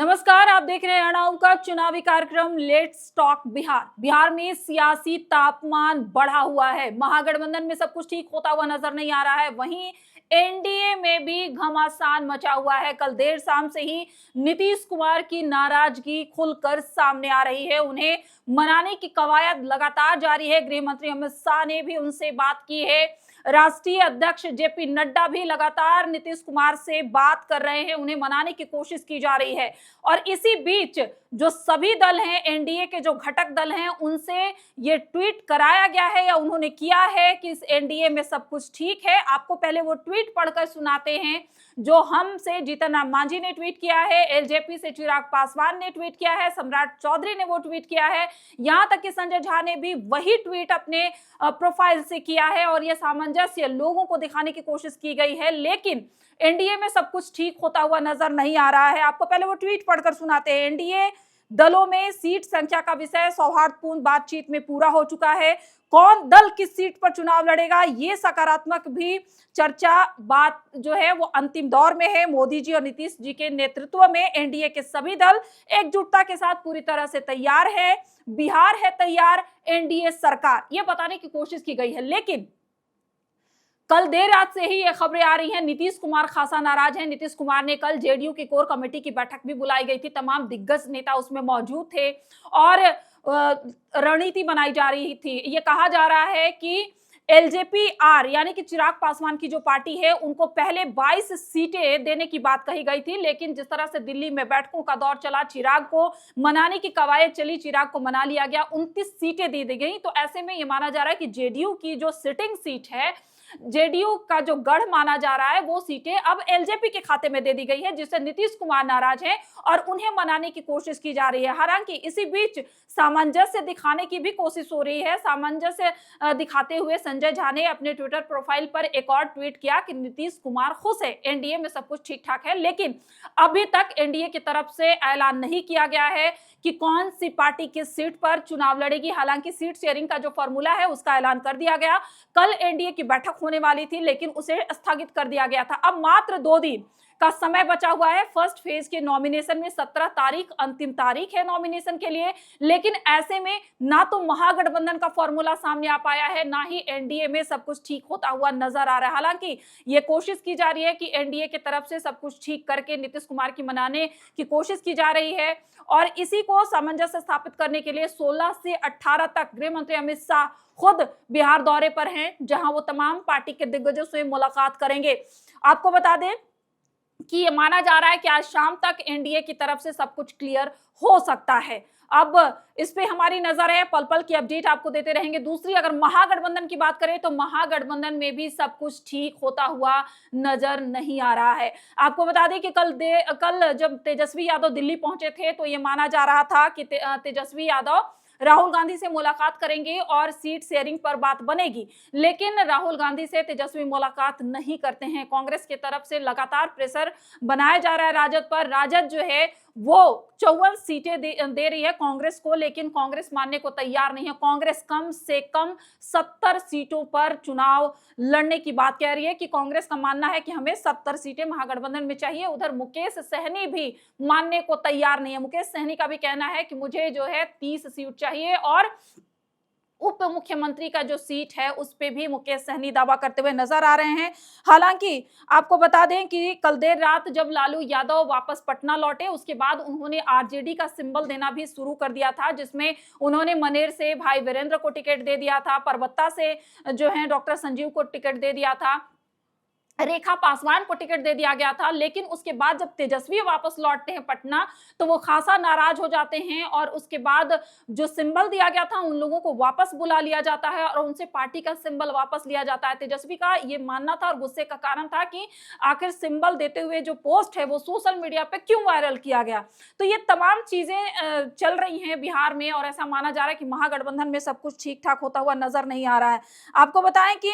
नमस्कार, आप देख रहे हैं अणाउ का चुनावी कार्यक्रम लेट्स टॉक बिहार। बिहार में सियासी तापमान बढ़ा हुआ है। महागठबंधन में सब कुछ ठीक होता हुआ नजर नहीं आ रहा है, वहीं एनडीए में भी घमासान मचा हुआ है। कल देर शाम से ही नीतीश कुमार की नाराजगी खुलकर सामने आ रही है। उन्हें मनाने की कवायद लगातार जारी है। गृह मंत्री अमित शाह ने भी उनसे बात की है। राष्ट्रीय अध्यक्ष जेपी नड्डा भी लगातार नीतीश कुमार से बात कर रहे हैं, उन्हें मनाने की कोशिश की जा रही है। और इसी बीच जो सभी दल हैं, एनडीए के जो घटक दल हैं, उनसे ये ट्वीट कराया गया है या उन्होंने किया है कि इस एनडीए में सब कुछ ठीक है। आपको पहले वो ट्वीट पढ़कर सुनाते हैं जो हमसे जीतन राम मांझी ने ट्वीट किया है, एलजेपी से चिराग पासवान ने ट्वीट किया है, सम्राट चौधरी ने वो ट्वीट किया है, यहां तक कि संजय झा ने भी वही ट्वीट अपने प्रोफाइल से किया है। और ये सामंजस्य लोगों को दिखाने की कोशिश की गई है, लेकिन एनडीए में सब कुछ ठीक होता हुआ नजर नहीं आ रहा है। आपको पहले वो ट्वीट पढ़कर सुनाते हैं। एनडीए दलों में सीट संख्या का विषय सौहार्दपूर्ण बातचीत में पूरा हो चुका है। कौन दल किस सीट पर चुनाव लड़ेगा, ये सकारात्मक भी चर्चा बात जो है वो अंतिम दौर में है। मोदी जी और नीतीश जी के नेतृत्व में एनडीए के सभी दल एकजुटता के साथ पूरी तरह से तैयार है। बिहार है तैयार, एनडीए सरकार, ये बताने की कोशिश की गई है। लेकिन कल देर रात से ही ये खबरें आ रही हैं, नीतीश कुमार खासा नाराज हैं। नीतीश कुमार ने कल जेडीयू की कोर कमेटी की बैठक भी बुलाई गई थी, तमाम दिग्गज नेता उसमें मौजूद थे और रणनीति बनाई जा रही थी। ये कहा जा रहा है कि एलजेपी आर यानी कि चिराग पासवान की जो पार्टी है, उनको पहले 22 सीटें देने की बात कही गई थी, लेकिन जिस तरह से दिल्ली में बैठकों का दौर चला, चिराग को मनाने की कवायद चली, चिराग को मना लिया गया, 29 सीटें दे दी गई। तो ऐसे में ये माना जा रहा है कि जेडीयू की जो सिटिंग सीट है, जेडीयू का जो गढ़ माना जा रहा है, वो सीटें अब एलजेपी के खाते में दे दी गई है, जिससे नीतीश कुमार नाराज हैं और उन्हें मनाने की कोशिश की जा रही है। हालांकि इसी बीच सामंजस्य दिखाने की भी कोशिश हो रही है। सामंजस्य दिखाते हुए संजय झा ने अपने ट्विटर प्रोफाइल पर एक और ट्वीट किया कि नीतीश कुमार खुश है, एनडीए में सब कुछ ठीक ठाक है, लेकिन अभी तक एनडीए की तरफ से ऐलान नहीं किया गया है कि कौन सी पार्टी किस सीट पर चुनाव लड़ेगी। हालांकि सीट शेयरिंग का जो फॉर्मूला है उसका ऐलान कर दिया गया। कल एनडीए की बैठक होने वाली थी, लेकिन उसे स्थगित कर दिया गया था। अब मात्र 2 दिन का समय बचा हुआ है। फर्स्ट फेज के नॉमिनेशन में 17 तारीख अंतिम तारीख है नॉमिनेशन के लिए, लेकिन ऐसे में ना तो महागठबंधन का फॉर्मूला सामने आ पाया है, ना ही एनडीए में सब कुछ ठीक होता हुआ नजर आ रहा है। हालांकि ये कोशिश की जा रही है कि एनडीए की तरफ से सब कुछ ठीक करके नीतीश कुमार की मनाने की कोशिश की जा रही है और इसी को सामंजस्य स्थापित करने के लिए 16 से 18 तक गृह मंत्री अमित शाह खुद बिहार दौरे पर हैं, जहां वो तमाम पार्टी के दिग्गजों से मुलाकात करेंगे। आपको बता दें कि ये माना जा रहा है कि आज शाम तक एनडीए की तरफ से सब कुछ क्लियर हो सकता है। अब इस पे हमारी नजर है, पल पल की अपडेट आपको देते रहेंगे। दूसरी अगर महागठबंधन की बात करें तो महागठबंधन में भी सब कुछ ठीक होता हुआ नजर नहीं आ रहा है। आपको बता दें कि कल जब तेजस्वी यादव दिल्ली पहुंचे थे तो ये माना जा रहा था कि तेजस्वी यादव राहुल गांधी से मुलाकात करेंगे और सीट शेयरिंग पर बात बनेगी, लेकिन राहुल गांधी से तेजस्वी मुलाकात नहीं करते हैं। कांग्रेस की तरफ से लगातार प्रेशर बनाया जा रहा है राजद पर। राजद जो है वो 54 सीटें दे रही है कांग्रेस को, लेकिन कांग्रेस मानने को तैयार नहीं है। कांग्रेस कम से कम 70 सीटों पर चुनाव लड़ने की बात कह रही है कि कांग्रेस का मानना है कि हमें 70 सीटें महागठबंधन में चाहिए। उधर मुकेश सहनी भी मानने को तैयार नहीं है। मुकेश सहनी का भी कहना है कि मुझे जो है 30 सीट चाहिए और उप मुख्यमंत्री का जो सीट है उस पे भी मुकेश सहनी दावा करते हुए नजर आ रहे हैं। हालांकि आपको बता दें कि कल देर रात जब लालू यादव वापस पटना लौटे, उसके बाद उन्होंने आरजेडी का सिंबल देना भी शुरू कर दिया था, जिसमें उन्होंने मनेर से भाई वीरेंद्र को टिकट दे दिया था, परबत्ता से जो है डॉक्टर संजीव को टिकट दे दिया था, रेखा पासवान को टिकट दे दिया गया था। लेकिन उसके बाद जब तेजस्वी वापस लौटते हैं पटना तो वो खासा नाराज हो जाते हैं और उसके बाद जो सिंबल दिया गया था उन लोगों को वापस बुला लिया जाता है और उनसे पार्टी का सिंबल वापस लिया जाता है। तेजस्वी का ये मानना था और गुस्से का कारण था कि आखिर सिंबल देते हुए जो पोस्ट है वो सोशल मीडिया पे क्यों वायरल किया गया। तो ये तमाम चीजें चल रही हैं बिहार में और ऐसा माना जा रहा है कि महागठबंधन में सब कुछ ठीक ठाक होता हुआ नजर नहीं आ रहा है। आपको बताएं कि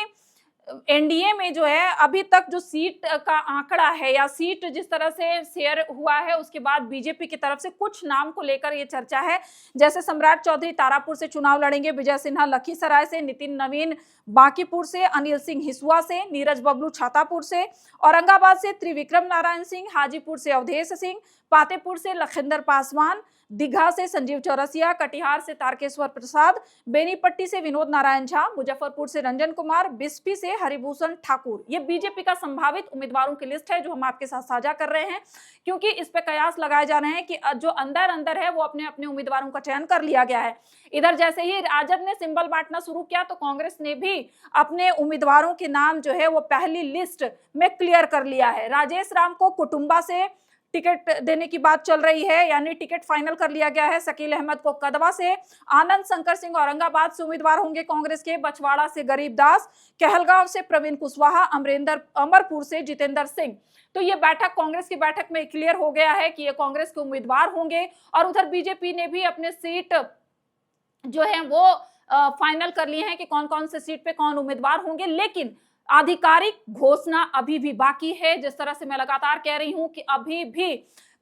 एनडीए में जो है अभी तक जो सीट का आंकड़ा है या सीट जिस तरह से शेयर हुआ है, उसके बाद बीजेपी की तरफ से कुछ नाम को लेकर ये चर्चा है। जैसे सम्राट चौधरी तारापुर से चुनाव लड़ेंगे, विजय सिन्हा लखीसराय से, नितिन नवीन बांकीपुर से, अनिल सिंह हिसुआ से, नीरज बबलू छातापुर से, औरंगाबाद से त्रिविक्रम नारायण सिंह, हाजीपुर से अवधेश सिंह, पातेपुर से लखिंदर पासवान, दीघा से संजीव चौरसिया, कटिहार से तारकेश्वर प्रसाद, बेनीपट्टी से विनोद नारायण झा, मुजफ्फरपुर से रंजन कुमार, बिस्फी से हरिभूषण ठाकुर। ये बीजेपी का संभावित उम्मीदवारों की लिस्ट है जो हम आपके साथ साझा कर रहे हैं, क्योंकि इस पे कयास लगाए जा रहे हैं कि जो अंदर अंदर है वो अपने अपने उम्मीदवारों का चयन कर लिया गया है। इधर जैसे ही राजद ने सिंबल बांटना शुरू किया तो कांग्रेस ने भी अपने उम्मीदवारों के नाम जो है वो पहली लिस्ट में क्लियर कर लिया है। राजेश राम को कुटुंबा से टिकट देने की बात चल रही है, यानी टिकट फाइनल कर लिया गया है। शकील अहमद को कदवा से, आनंद शंकर सिंह औरंगाबाद से उम्मीदवार होंगे कांग्रेस के, बछवाड़ा से गरीबदास, कहलगांव से प्रवीण कुशवाहा, अमरपुर से जितेंद्र सिंह। तो ये बैठक कांग्रेस की बैठक में क्लियर हो गया है कि ये कांग्रेस के उम्मीदवार होंगे। और उधर बीजेपी ने भी अपने सीट जो है वो फाइनल कर लिए हैं कि कौन कौन से सीट पे कौन उम्मीदवार होंगे, लेकिन आधिकारिक घोषणा अभी भी बाकी है। जिस तरह से मैं लगातार कह रही हूं कि अभी भी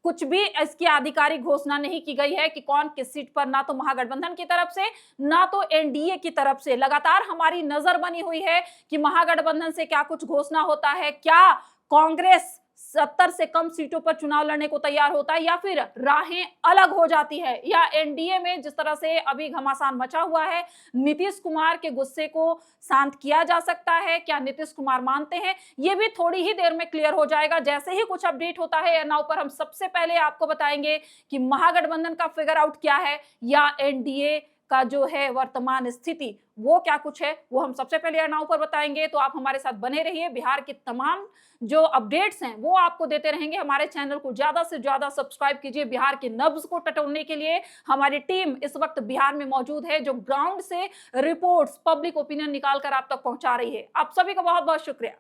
कुछ भी इसकी आधिकारिक घोषणा नहीं की गई है कि कौन किस सीट पर, ना तो महागठबंधन की तरफ से ना तो एनडीए की तरफ से। लगातार हमारी नजर बनी हुई है कि महागठबंधन से क्या कुछ घोषणा होता है, क्या कांग्रेस 70 से कम सीटों पर चुनाव लड़ने को तैयार होता है या फिर राहें अलग हो जाती है, या एनडीए में जिस तरह से अभी घमासान मचा हुआ है, नीतीश कुमार के गुस्से को शांत किया जा सकता है, क्या नीतीश कुमार मानते हैं, ये भी थोड़ी ही देर में क्लियर हो जाएगा। जैसे ही कुछ अपडेट होता है एयरनाउ पर हम सबसे पहले आपको बताएंगे कि महागठबंधन का फिगर आउट क्या है या एनडीए का जो है वर्तमान स्थिति वो क्या कुछ है, वो हम सबसे पहले एयरनाउ पर बताएंगे। तो आप हमारे साथ बने रहिए, बिहार के तमाम जो अपडेट्स हैं वो आपको देते रहेंगे। हमारे चैनल को ज्यादा से ज्यादा सब्सक्राइब कीजिए। बिहार के नब्ज को टटोलने के लिए हमारी टीम इस वक्त बिहार में मौजूद है, जो ग्राउंड से रिपोर्ट्स, पब्लिक ओपिनियन निकाल कर आप तक पहुंचा रही है। आप सभी का बहुत बहुत शुक्रिया।